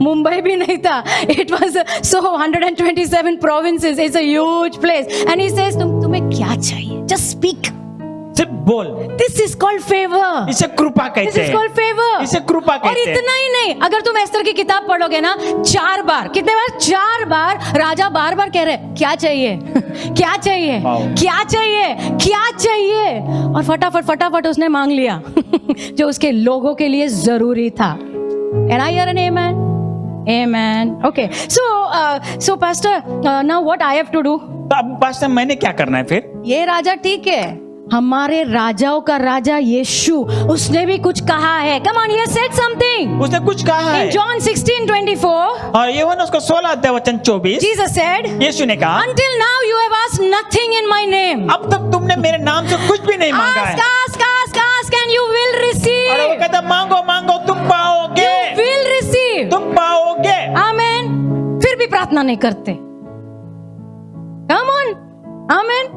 मुंबई भी नहीं था. It was so 127 provinces. It's a huge place. And he says, तुम्हें क्या चाहिए? जस्ट स्पीक, सिर्फ बोल. This is called favour. इसे कृपा दिस कहते इज हैं. Called favour. इसे कृपा और कहते हैं. इतना ही नहीं, अगर तुम एस्तर की किताब पढ़ोगे ना, 4 बार, कितने बार? 4 बार राजा बार बार कह रहे, क्या चाहिए? क्या चाहिए? क्या चाहिए? क्या चाहिए? और फटाफट उसने मांग लिया जो उसके लोगों के लिए जरूरी था. And I hear an amen? Amen. Okay. So pastor, now what I have to do? तो अब पास्टर मैंने क्या करना है फिर? ये राजा ठीक है, हमारे राजाओं का राजा यीशु, उसने भी कुछ कहा है. Come on, he has said something. उसने कुछ कहा है. In John 16:24, और यूहन्ना उसका 16 अध्याय वचन 24, Jesus said, यीशु ने कहा, until now you have asked nothing in my name. अब तक तुमने मेरे नाम से कुछ भी नहीं मांगा है. Ask and you will और वो receive. कहता, मांगो तुम पाओगे. You will receive. तुम पाओगे. Amen. फिर भी प्रार्थना नहीं करते. Come on. Amen.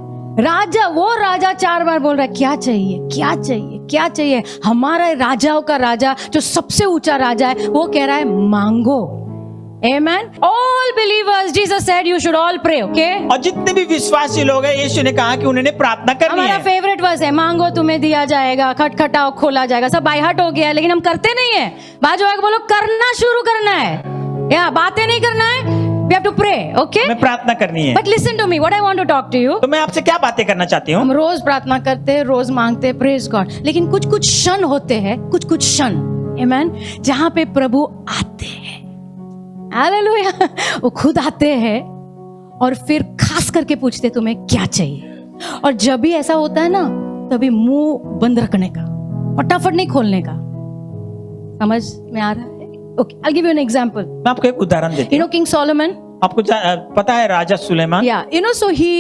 वो राजा 4 बार बोल रहा है, क्या चाहिए? क्या चाहिए? क्या चाहिए? हमारा राजाओं का राजा, जो सबसे ऊंचा राजा है, वो कह रहा है मांगो. Amen. All believers, Jesus said, you should all pray. Okay? और जितने भी विश्वासी लोग हैं, यीशु ने कहा कि उन्हें प्रार्थना करनी हमारा है. फेवरेट वर्स है, मांगो तुम्हें दिया जाएगा, खटखटाओ खोला जाएगा. सब बाय हार्ट हो गया है, लेकिन हम करते नहीं है. बाजू आके बोलो, करना शुरू करना है. या बातें नहीं करना है. We have to pray. Okay? हमें प्रार्थना करनी है. But listen to me. What I want to talk to you. तो मैं आपसे क्या बातें करना चाहती हूँ? हम रोज प्रार्थना करते हैं, रोज मांगते हैं, प्रेज गॉड. लेकिन कुछ क्षण होते हैं, कुछ क्षण, आमीन, जहां पे प्रभु आते हैं. हालेलुया. वो खुद आते हैं और फिर खास करके पूछते तुम्हें क्या चाहिए. और जब भी ऐसा होता है ना, तभी मुंह बंद रखने का, फटाफट नहीं खोलने का. समझ में आ रहा है? Okay, I'll give you an example. मैं आपको एक उदाहरण देती You हूँ. know King Solomon? आपको पता है राजा Suleman? Yeah, you know, so he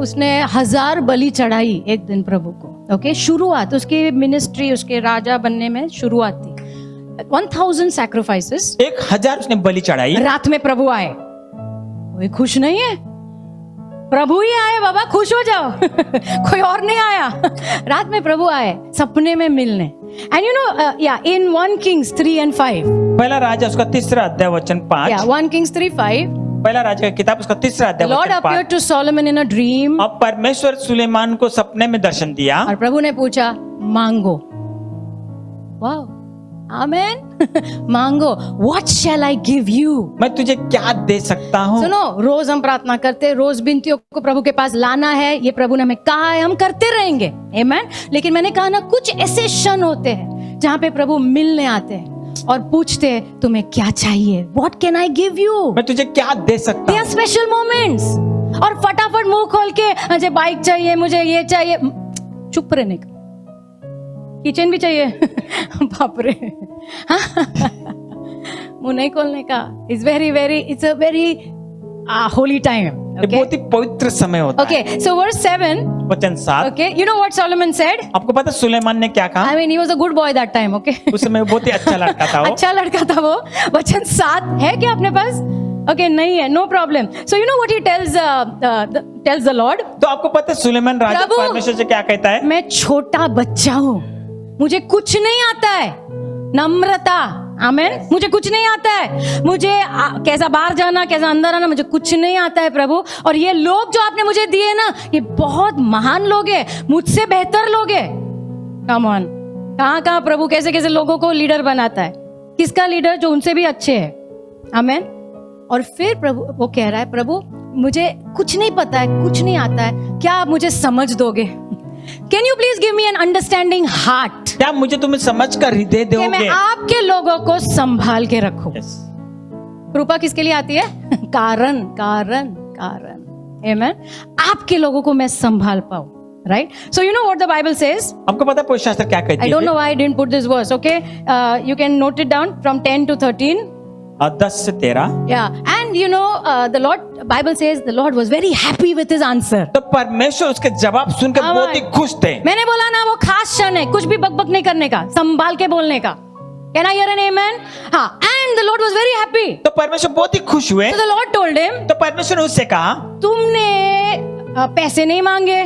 उसने 1000 बलि चढ़ाई एक दिन प्रभु को. Okay, शुरुआत उसकी मिनिस्ट्री, उसके राजा बनने में शुरुआत थी. 1000 sacrifices. 1000 उसने बलि चढ़ाई. रात में प्रभु आए. कोई खुश नहीं है? प्रभु ही आए बाबा, खुश हो जाओ. कोई और नहीं आया. रात में प्रभु आए सपने में मिलने. And you know, in 1 Kings 3 and 5. पहला राजा उसका 3रा अध्याय वचन 5. Yeah, 1 Kings 3:5. पहला राजा की किताब उसका 3रा अध्याय Lord वचन 5. appeared to Solomon in a dream. अब परमेश्वर सुलेमान को सपने में दर्शन दिया. और प्रभु ने पूछा, मांगो. वाह, आमेन। मांगो, what shell I give you. मैं तुझे क्या दे सकता हूँ। सुनो, रोज हम प्रार्थना करते हैं, रोज विनतियों को प्रभु के पास लाना है, ये प्रभु ने हमें कहा है, हम करते रहेंगे, आमेन। लेकिन मैंने कहा ना, कुछ ऐसे क्षण होते हैं जहाँ पे प्रभु मिलने आते हैं और पूछते हैं तुम्हें क्या चाहिए, what can I give you. मैं तुझे क्या दे सकता दे आर हूँ। Special moments. और फटाफट मुंह खोल के मुझे बाइक चाहिए, मुझे ये चाहिए, चुप रहने का। किचन भी चाहिए बाप रे मुंह नहीं खोलने का। It's a very Holi time. ये बहुत ही पवित्र समय होता है। Okay, so verse 7. वचन 7। Okay, you know what Solomon said? आपको पता सुलेमान ने क्या कहा? I mean, he was a good boy that time. Okay. उस समय बहुत ही अच्छा लड़का था वो। अच्छा लड़का था वो। वचन 7 है क्या अपने पास? Okay, नहीं है, no problem. So you know what he tells the Lord? तो आपको पता है सुलेमान राजा प्रभु, परमेश्वर से क्या कहता है? मैं छोटा बच्चा हूँ, मुझे कुछ नहीं आता है। नम्रता, आमेन। मुझे कुछ नहीं आता है, मुझे कैसा बाहर जाना, कैसा अंदर आना, मुझे कुछ नहीं आता है प्रभु। और ये लोग जो आपने मुझे दिए ना, ये बहुत महान लोग हैं, मुझसे बेहतर लोग हैं। कम ऑन, कहाँ प्रभु कैसे कैसे लोगों को लीडर बनाता है। किसका लीडर? जो उनसे भी अच्छे है, आमेन। और फिर प्रभु वो कह रहा है, प्रभु मुझे कुछ नहीं पता है, कुछ नहीं आता है, क्या आप मुझे समझ दोगे? Can you please give me an understanding heart? क्या मुझे तुम्हें समझ कर हृदय कि मैं दोगे? आपके लोगों को संभाल के रखूं। Yes. कृपा किसके लिए आती है? कारण कारण कारण, आमेन। आपके लोगों को मैं संभाल पाऊं, right? So you know what the Bible says. आपको पता है पवित्र शास्त्र क्या कहती है? I don't know why I didn't put this verse. Okay, you can note it down from 10 to 13. 10 से 13। Yeah, and you know, the Lord, Bible says the Lord was very happy with his answer. तो परमेश्वर उसके जवाब सुनकर हाँ, बहुत ही खुश थे। मैंने बोला ना, वो खास क्षण है, कुछ भी बकबक नहीं करने का, संभाल के बोलने का। Can I hear an amen? हाँ, and the Lord was very happy. तो परमेश्वर बहुत ही खुश हुए। So the Lord told him, तो परमेश्वर ने उससे कहा, तुमने पैसे नहीं मांगे,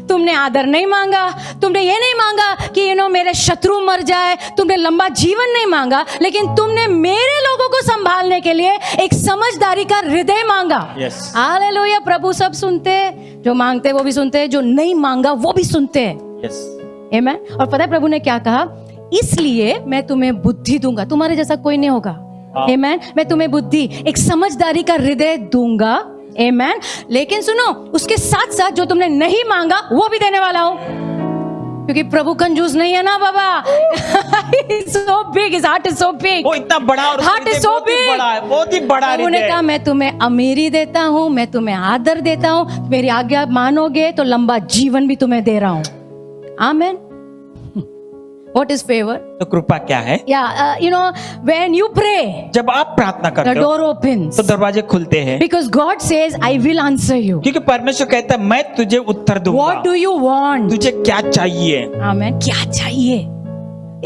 तुमने आदर नहीं मांगा, तुमने ये नहीं मांगा कि मेरे शत्रु मर जाए, तुमने लंबा जीवन नहीं मांगा, लेकिन तुमने मेरे लोगों को संभालने के लिए एक समझदारी का हृदय मांगा। Yes. हालेलुया। प्रभु सब सुनते हैं, जो मांगते वो भी सुनते हैं, जो नहीं मांगा वो भी सुनते हैं। Yes. आमेन। और पता है प्रभु ने क्या कहा? इसलिए मैं तुम्हें बुद्धि दूंगा, तुम्हारे जैसा कोई नहीं होगा। आमेन। मैं तुम्हें बुद्धि, एक समझदारी का हृदय दूंगा। आमेन। लेकिन सुनो, उसके साथ साथ जो तुमने नहीं मांगा वो भी देने वाला हूं, क्योंकि प्रभु कंजूस नहीं है ना बाबा। so big, his heart is so big. वो इतना बड़ा और Heart is so बहुत ही big. बड़ा है, बहुत ही बड़ा प्रभु ने हृदय। कहा, मैं तुम्हें अमीरी देता हूँ, मैं तुम्हें आदर देता हूँ, मेरी आज्ञा मानोगे तो लंबा जीवन भी तुम्हें दे रहा हूँ। आमेन। What is favor? तो कृपा क्या है? Yeah, when you pray, जब आप प्रार्थना the करते हो door opens. तो दरवाजे खुलते हैं, Because God says, I will answer you. क्योंकि परमेश्वर कहता है मैं तुझे उत्तर दूंगा। What do you want? तुझे क्या चाहिए? आमेन। क्या चाहिए?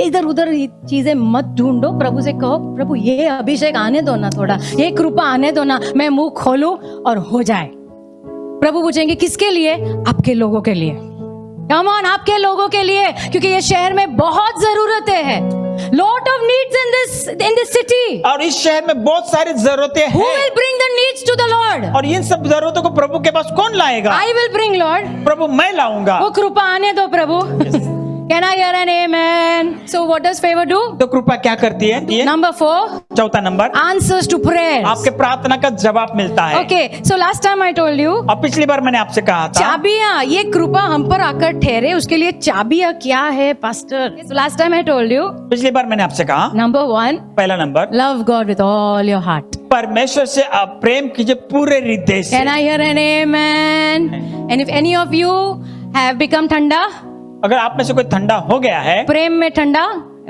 इधर उधर चीजें मत ढूंढो, प्रभु से कहो, प्रभु ये अभिषेक आने दो ना, थोड़ा ये कृपा आने दो ना, मैं मुंह खोलूं और हो जाए। प्रभु पूछेंगे किसके लिए? आपके लोगों के लिए। Come on, आपके लोगों के लिए, क्योंकि ये शहर में बहुत जरूरतें हैं। Lot of needs in this city. और इस शहर में बहुत सारी जरूरतें Who हैं, will bring the needs to the Lord? और इन सब जरूरतों को प्रभु के पास कौन लाएगा? I will bring, Lord. प्रभु मैं लाऊंगा। वो कृपा आने दो प्रभु। Can I hear an amen? So what does favor do? तो कृपा क्या करती है? ये Number 4, चौथा नंबर, answers to prayers. आपके प्रार्थना का जवाब मिलता है। Okay, so last time I told you, अब पिछली बार मैंने आपसे कहा था, चाबियां, ये कृपा हम पर आकर ठहरे, उसके लिए चाबियां क्या है pastor? So last time I told you, पिछली बार मैंने आपसे कहा, number 1, पहला number, love God with all your heart. परमेश्वर से आप प्रेम कीजिए पूरे हृदय से। Can I hear an amen? And if any of you have become ठंडा, अगर आप में से कोई ठंडा हो गया है, प्रेम में ठंडा,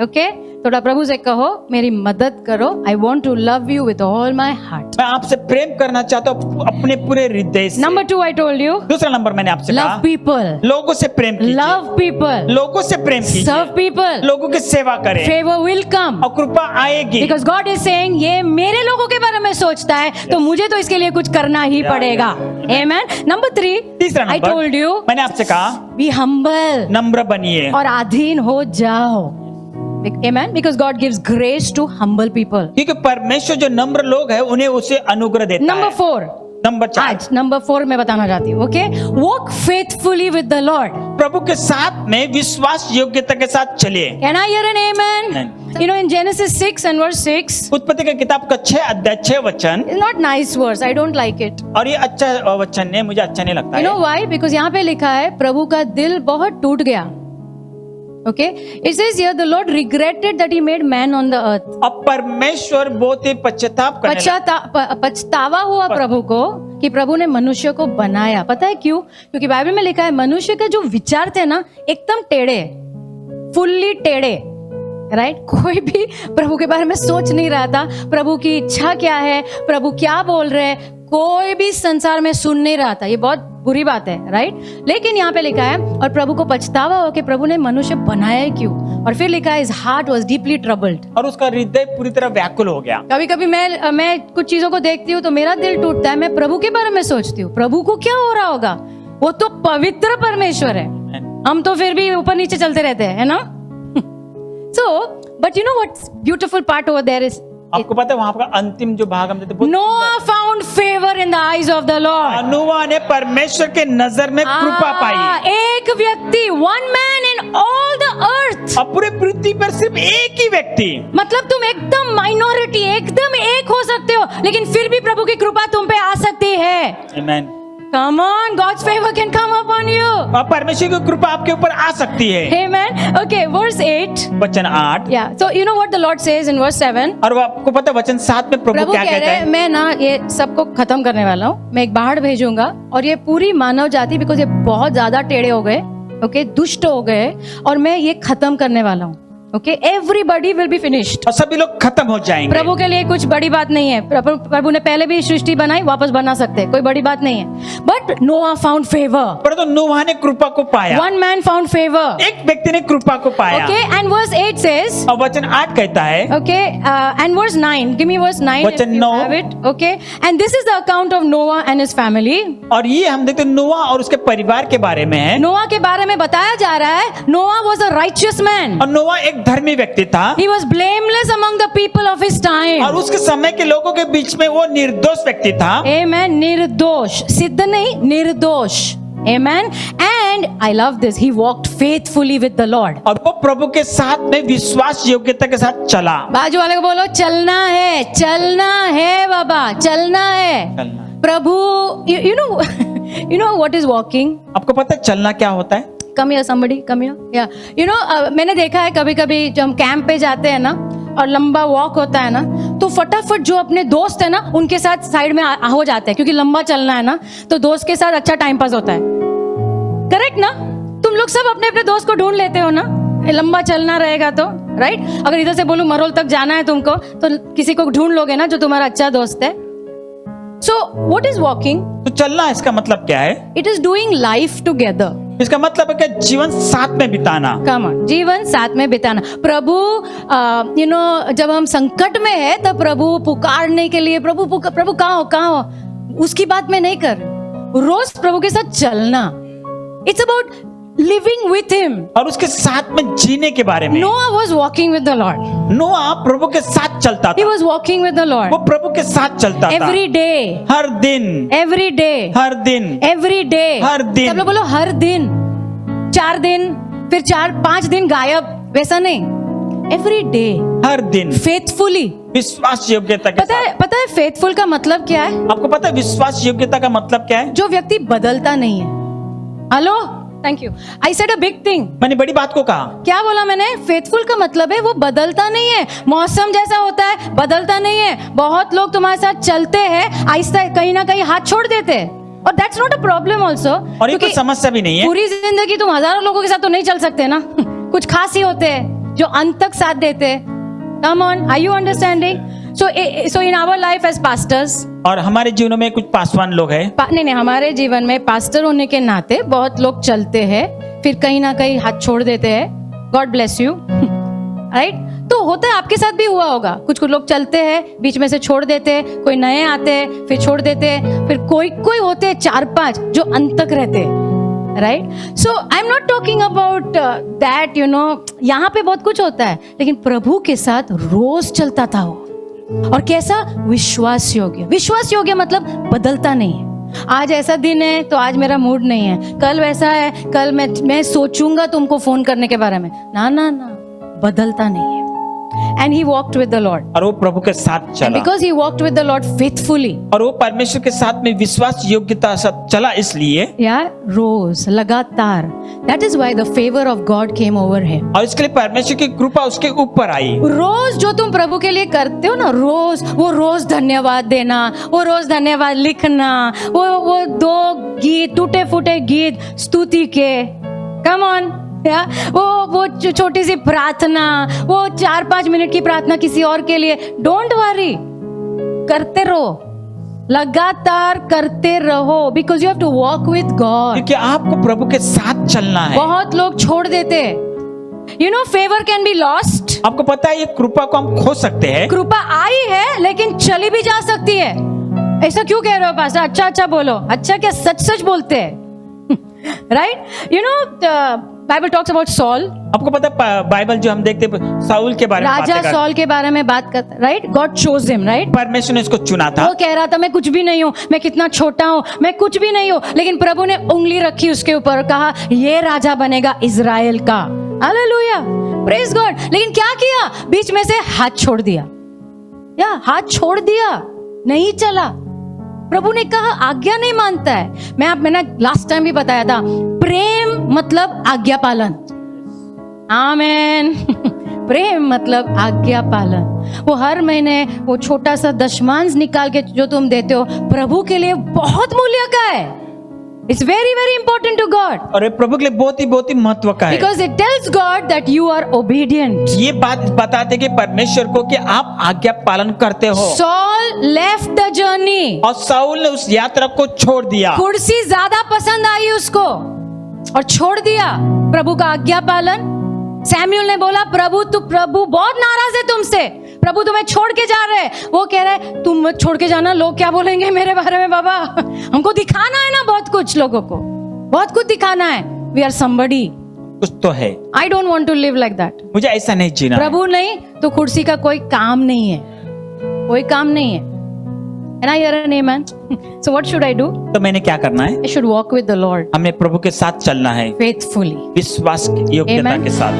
ओके, थोड़ा प्रभु से कहो, मेरी मदद करो। I want to love you with all my heart. मैं आपसे प्रेम करना चाहता हूँ अपने पूरे हृदय से। Number 2, I told you, दूसरा नंबर मैंने आपसे love कहा, people, लोगों से प्रेम कीजिए, love people, लोगों से प्रेम कीजिए, serve people, लोगों की सेवा करें, favor will come. और कृपा आएगी। Because God is saying, ये मेरे लोगों के बारे में सोचता है, तो मुझे तो इसके लिए कुछ करना ही पड़ेगा। Amen. Number 3, तीसरा I नंबर, told you, मैंने आपसे कहा, be humble, नम्र बनिए और अधीन हो जाओ। Amen. Because God gives grace to humble people. क्योंकि परमेश्वर जो नम्र लोग हैं उन्हें उसे अनुग्रह देता Number है। 4, नंबर 4, आज नंबर 4 में बताना चाहती हूँ। Okay, walk faithfully with the lord. प्रभु के साथ में विश्वास योग्यता के साथ चलिए। Can I hear an amen? You know, in Genesis 6 and verse 6, उत्पत्ति की किताब का 6 अध्याय 6 वचन, it's not nice verse. I don't like it. और ये अच्छा वचन है, मुझे अच्छा नहीं लगता You know है। why? Because यहाँ पे लिखा है प्रभु का दिल बहुत टूट गया. Okay, it says here the Lord regretted that He made man on the earth. अब परमेश्वर बहुत ही पश्चाताप करने लगा। पछतावा हुआ प्रभु को कि प्रभु ने मनुष्य को बनाया. पता है क्यों? क्योंकि बाइबल में लिखा है मनुष्य के जो विचार थे ना एकदम टेढ़े, फुल्ली टेढ़े, राइट? कोई भी प्रभु के बारे में सोच नहीं रहा था. प्रभु की इच्छा क्या है, प्रभु क्या बोल रहे हैं, कोई भी संसार में सुन नहीं रहा था. ये बहुत बुरी बात है, राइट? लेकिन यहाँ पे लिखा है और प्रभु को पछतावा हो कि प्रभु ने मनुष्य बनाया ही क्यों. और फिर लिखा है his heart was deeply troubled. और उसका हृदय पूरी तरह व्याकुल हो गया। कभी कभी मैं कुछ चीजों को देखती हूँ तो मेरा दिल टूटता है. मैं प्रभु के बारे में सोचती हूँ प्रभु को क्या हो रहा होगा, वो तो पवित्र परमेश्वर है, हम तो फिर भी ऊपर नीचे चलते रहते हैं, है ना? So, but you know what's beautiful part over there is आपको पता है वहां का अंतिम जो भाग हम देते हैं, Noah found favor in the eyes of the Lord. नोआ ने परमेश्वर के नजर में कृपा पाई। एक व्यक्ति, one man in all the earth. अब पूरे पृथ्वी पर सिर्फ एक ही व्यक्ति, मतलब तुम एकदम माइनॉरिटी, एकदम एक हो सकते हो, लेकिन फिर भी प्रभु की कृपा तुम पे आ सकती है. Amen. Come on, God's favor can come upon you. अब परमेश्वर की कृपा आपके ऊपर आ सकती है। Amen. Okay, verse 8. वचन 8। Yeah. So you know what the Lord says in verse 7? और वो आपको पता है वचन 7 में प्रभु क्या कह कहता रहे है? मैं ना ये सबको खत्म करने वाला हूँ. मैं एक बाढ़ भेजूंगा और ये पूरी मानव जाति, बिकॉज ये बहुत ज्यादा टेढ़े हो गए, ओके, दुष्ट हो गए, और मैं ये खत्म करने वाला हूँ. Okay, everybody will be finished. और सभी लोग खत्म हो जाएंगे। प्रभु के लिए कुछ बड़ी बात नहीं है. प्रभु ने पहले भी सृष्टि बनाई, वापस बना सकते हैं, कोई बड़ी बात नहीं है. बट नोआ फाउंड फेवर. परंतु नोआ ने कृपा को पाया। One man found favour. एक व्यक्ति ने कृपा को पाया। ओके, एंड वर्स 8 सेज, और वचन 8 कहता है, okay, and verse 9, give me verse 9 वचन 9, okay, and this is the account of Noah and his family. और ये हम देखते हैं नोआ और उसके परिवार के बारे में है। नोआ के बारे में बताया जा रहा है नोआ वाज अ राइचियस मैन. और नोआ एक धर्मी व्यक्ति था। He was blameless among the people of his time. और उसके समय के लोगों के बीच में वो निर्दोष व्यक्ति था। Amen. निर्दोष, सिद्ध नहीं, निर्दोष. Amen. And I love this. He walked faithfully with the Lord. और वो प्रभु के साथ में विश्वास योग्यता के साथ चला। बाजू वाले को बोलो चलना है, चलना है बाबा, चलना है. चलना। प्रभु, you know what is walking? आपको पता है चलना क्या होता है? Come here, somebody, come here. Yeah. You know, मैंने देखा है कभी कभी जब हम कैंप पे जाते हैं ना और लंबा वॉक होता है ना, तो फटाफट जो अपने दोस्त है ना उनके साथ साइड में हो जाते हैं, क्योंकि लंबा चलना है ना, तो दोस्त के साथ अच्छा टाइम पास होता है. करेक्ट ना? तुम लोग सब अपने अपने दोस्त को ढूंढ लेते हो ना, लंबा चलना रहेगा तो, राइट? अगर इधर से बोलूं मरोल तक जाना है तुमको, तो किसी को ढूंढ लोगे ना जो तुम्हारा अच्छा दोस्त है. So what is walking? तो चलना इसका मतलब क्या है? It is doing life together. इसका मतलब है कि जीवन साथ में बिताना। Come on, जीवन साथ में बिताना. प्रभु जब हम संकट में है तब प्रभु पुकारने के लिए, प्रभु कहाँ हो, उसकी बात मैं नहीं कर रही. रोज प्रभु के साथ चलना. It's about living with him. और उसके साथ में जीने के बारे में। Noah was walking with the Lord. नोआ प्रभु के साथ चलता He था। was walking with the Lord. वो प्रभु के साथ चलता था। Every day. हर दिन। Every day. हर दिन। Every day. हर दिन। सब लोग बोलो हर दिन. 4 दिन, फिर 4-5 दिन गायब, वैसा नहीं. Every day. हर दिन। Faithfully. विश्वास योग्यता के साथ। पता है फेथफुल का मतलब क्या है? आपको पता है विश्वास योग्यता का मतलब क्या है? जो व्यक्ति बदलता नहीं है. Hello, thank you. I said a big thing. मैंने बड़ी बात को कहा। क्या बोला मैंने? फेथफुल का मतलब है वो बदलता नहीं है. मौसम जैसा होता है, बदलता नहीं है. बहुत लोग तुम्हारे साथ चलते हैं, आहिस्ता कहीं ना कहीं हाथ छोड़ देते हैं, और that's not a problem also. और ये कोई समस्या भी नहीं है। पूरी जिंदगी तुम हजारों लोगों के साथ तो नहीं चल सकते ना. कुछ खास ही होते हैं जो अंत तक साथ देते हैं. Come on, are you understanding? So in our life as pastors, और हमारे जीवन में कुछ पासवान लोग हैं। नहीं, हमारे जीवन में पास्टर होने के नाते बहुत लोग चलते हैं, फिर कहीं ना कहीं हाथ छोड़ देते हैं. God bless you. राइट? तो होता है, आपके साथ भी हुआ होगा. कुछ लोग चलते हैं, बीच में से छोड़ देते हैं, कोई नए आते हैं, फिर छोड़ देते हैं, फिर कोई होते हैं 4-5 जो अंत तक रहते हैं. Right? So I am not talking about that, यहाँ पे बहुत कुछ होता है, लेकिन प्रभु के साथ रोज चलता था वो. और कैसा? विश्वास योग्य. विश्वास योग्य मतलब बदलता नहीं है. आज ऐसा दिन है तो आज मेरा मूड नहीं है, कल वैसा है, कल मैं सोचूंगा तुमको फोन करने के बारे में। ना ना ना, बदलता नहीं है। And he walked with the Lord. और वो प्रभु के साथ And चला, because he walked with the Lord faithfully, और वो परमेश्वर के साथ में विश्वास योग्यता साथ चला, इसलिए yeah, rose लगातार। That is why the favor of God came over him. और इसके लिए परमेश्वर की कृपा उसके ऊपर आई। रोज जो तुम प्रभु के लिए करते हो ना, रोज धन्यवाद देना, वो रोज धन्यवाद लिखना, वो 2 गीत, टूटे फूटे गीत स्तुति के, कम ऑन, या वो छोटी सी प्रार्थना, वो 4-5 मिनट की प्रार्थना किसी और के लिए, डोंट वरी, करते रहो, लगातार करते रहो, because you have to walk with God. क्योंकि आपको प्रभु के साथ चलना है। बहुत लोग छोड़ देते, you know, favour can be lost. आपको पता है ये कृपा को हम खो सकते हैं। कृपा आई है लेकिन चली भी जा सकती है। ऐसा क्यों कह रहे हो पास्टर? अच्छा बोलो। अच्छा क्या, सच बोलते हैं। Right, you know, Bible talks about Saul. आपको पता है बाइबल जो हम देखते हैं साउल के बारे में, राजा सॉल के बारे में बात करता, right? God chose him, right? परमेश्वर ने इसको चुना था। वो कह रहा था मैं कुछ भी नहीं हूँ, मैं कितना छोटा हूँ, मैं कुछ भी नहीं हूँ, लेकिन प्रभु ने उंगली रखी उसके ऊपर और कहा ये राजा बनेगा इजराइल का। Hallelujah, praise God. लेकिन क्या किया? बीच में से हाथ छोड़ दिया, या हाथ छोड़ दिया, नहीं चला। प्रभु ने कहा आज्ञा नहीं मानता है। मैंने लास्ट टाइम भी बताया था, प्रेम मतलब आज्ञा पालन। आमेन। प्रेम मतलब आज्ञा पालन। वो हर महीने वो छोटा सा दशमांश निकाल के जो तुम देते हो, प्रभु के लिए बहुत मूल्य का है। It's very very important to God, और ये प्रभु के लिए बहुत ही महत्व का है। Because it tells God that you are obedient. ये बात बताते कि परमेश्वर को कि आप आज्ञा पालन करते हो। सॉल लेफ्ट द जर्नी, और साउल ने उस यात्रा को छोड़ दिया। कुर्सी ज्यादा पसंद आई उसको और छोड़ दिया प्रभु का आज्ञा पालन। सैमुअल ने बोला प्रभु बहुत नाराज है तुमसे, प्रभु तुम्हें छोड़ के जा रहे हैं। वो कह रहा है तुम मत छोड़ के जाना, लोग क्या बोलेंगे मेरे बारे में बाबा। हमको दिखाना है ना, बहुत कुछ लोगों को बहुत कुछ दिखाना है। वी आर समबडी, कुछ तो है। I don't want to live like that. मुझे ऐसा नहीं जीना। प्रभु नहीं तो कुर्सी का कोई काम नहीं है, कोई काम नहीं है। And I hear an amen. So what should I do? तो मैंने क्या करना है? I should walk with the Lord हमें प्रभु के साथ चलना है, faithfully. विश्वास योग्यता Amen. के साथ।